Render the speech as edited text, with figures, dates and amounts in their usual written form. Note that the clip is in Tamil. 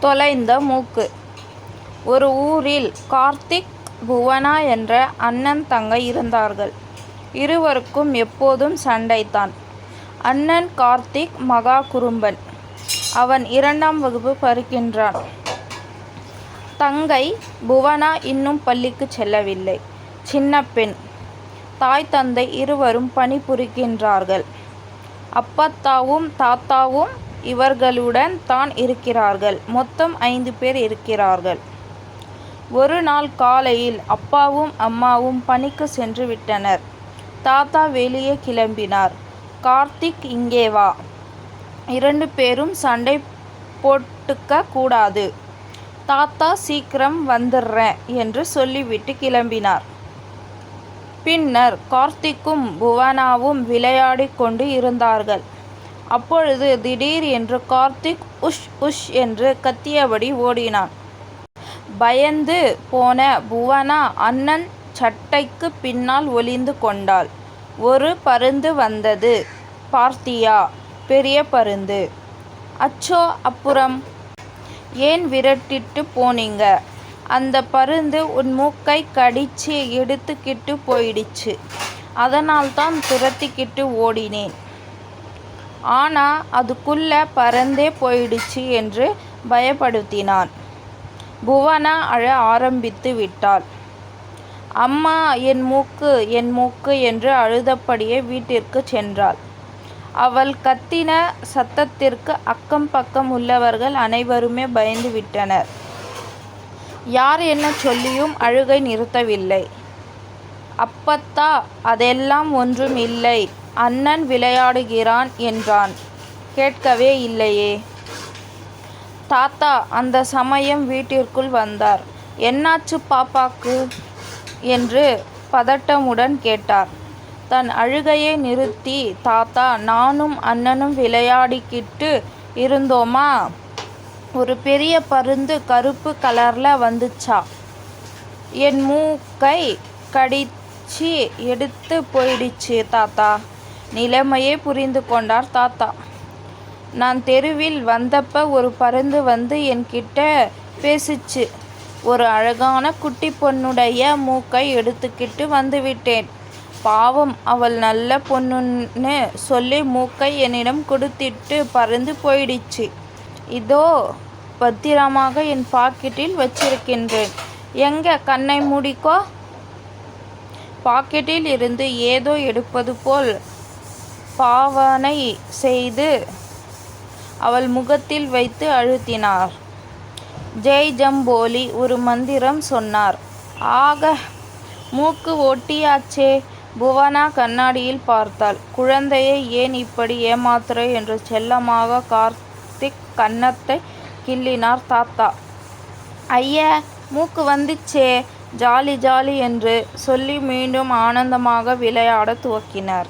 தொலைந்த மூக்கு. ஒரு ஊரில் கார்த்திக், புவனா என்ற அண்ணன் தங்கை இருந்தார்கள். இருவருக்கும் எப்போதும் சண்டைதான். அண்ணன் கார்த்திக் மகா குறும்பன். அவன் 2ஆம் வகுப்பு படிக்கின்றான். தங்கை புவனா இன்னும் பள்ளிக்கு செல்லவில்லை. சின்ன பெண். தாய் தந்தை இருவரும் பணிபுரிகின்றார்கள். அப்பத்தாவும் தாத்தாவும் இவர்களுடன் தான் இருக்கிறார்கள். மொத்தம் 5 பேர் இருக்கிறார்கள். ஒரு நாள் காலையில் அப்பாவும் அம்மாவும் பணிக்கு சென்று விட்டனர். தாத்தா வெளியே கிளம்பினார். கார்த்திக், இங்கே வா. 2 பேரும் சண்டை போட்டுக்க கூடாது. தாத்தா சீக்கிரம் வந்துடுறேன் என்று சொல்லிவிட்டு கிளம்பினார். பின்னர் கார்த்திக்கும் புவனாவும் விளையாடிக் கொண்டு இருந்தார்கள். அப்பொழுது திடீர் என்று கார்த்திக் உஷ் உஷ் என்று கத்தியபடி ஓடினான். பயந்து போன புவனா அண்ணன் சட்டைக்கு பின்னால் ஒளிந்து கொண்டாள். ஒரு பருந்து வந்தது. பார்த்தியா? பெரிய பருந்து. அச்சோ, அப்புறம் ஏன் விரட்டிட்டு போனீங்க? அந்த பருந்து உன் மூக்கை கடிச்சு எடுத்துக்கிட்டு போயிடுச்சு. அதனால்தான் துரத்திக்கிட்டு ஓடினேன். ஆனா அதுக்குள்ள பறந்தே போயிடுச்சு என்று பயப்படுத்தினான். புவனா அழ ஆரம்பித்து விட்டாள். அம்மா, என் மூக்கு என் மூக்கு என்று அழுதபடியே வீட்டிற்கு சென்றாள். அவள் கத்தின சத்தத்திற்கு அக்கம் பக்கம் உள்ளவர்கள் அனைவருமே பயந்து விட்டனர். யார் என்ன சொல்லியும் அழுகை நிறுத்தவில்லை. அப்பத்தா, அதெல்லாம் ஒன்றும் இல்லை, அண்ணன் விளையாடுகிறான் என்றான். கேட்கவே இல்லையே. தாத்தா அந்த சமயம் வீட்டிற்குள் வந்தார். என்னாச்சு பாப்பாக்கு என்று பதட்டமுடன் கேட்டார். தன் அழுகையை நிறுத்தி, தாத்தா, நானும் அண்ணனும் விளையாடிக்கிட்டு இருந்தோமா, ஒரு பெரிய பருந்து கருப்பு கலர்ல வந்துச்சா. என் மூக்கை கடிச்சு எடுத்து போயிடுச்சு தாத்தா. நிலைமையை புரிந்து கொண்டார் தாத்தா. நான் தெருவில் வந்தப்ப ஒரு பருந்து வந்து என்கிட்ட பேசிச்சு. ஒரு அழகான குட்டி பொண்ணுடைய மூக்கை எடுத்துக்கிட்டு வந்துவிட்டேன். பாவம், அவள் நல்ல பொண்ணுன்னு சொல்லி மூக்கை என்னிடம் கொடுத்துட்டு பறந்து போயிடுச்சு. இதோ பத்திரமாக என் பாக்கெட்டில் வச்சிருக்கின்றேன். எங்க, கண்ணை மூடிக்கோ. பாக்கெட்டில் இருந்து ஏதோ எடுப்பது போல் பாவனை செய்து அவள் முகத்தில் வைத்து அழுத்தினார். ஜெய் ஜம்போலி ஒரு மந்திரம் சொன்னார். ஆக, மூக்கு ஒட்டியாச்சே. புவனா கண்ணாடியில் பார்த்தாள். குழந்தையை ஏன் இப்படி ஏமாத்துற என்று செல்லமாக கார்த்திக் கன்னத்தை கிள்ளினார் தாத்தா. ஐயா, மூக்கு வந்துச்சே, ஜாலி ஜாலி என்று சொல்லி மீண்டும் ஆனந்தமாக விளையாட துவக்கினார்.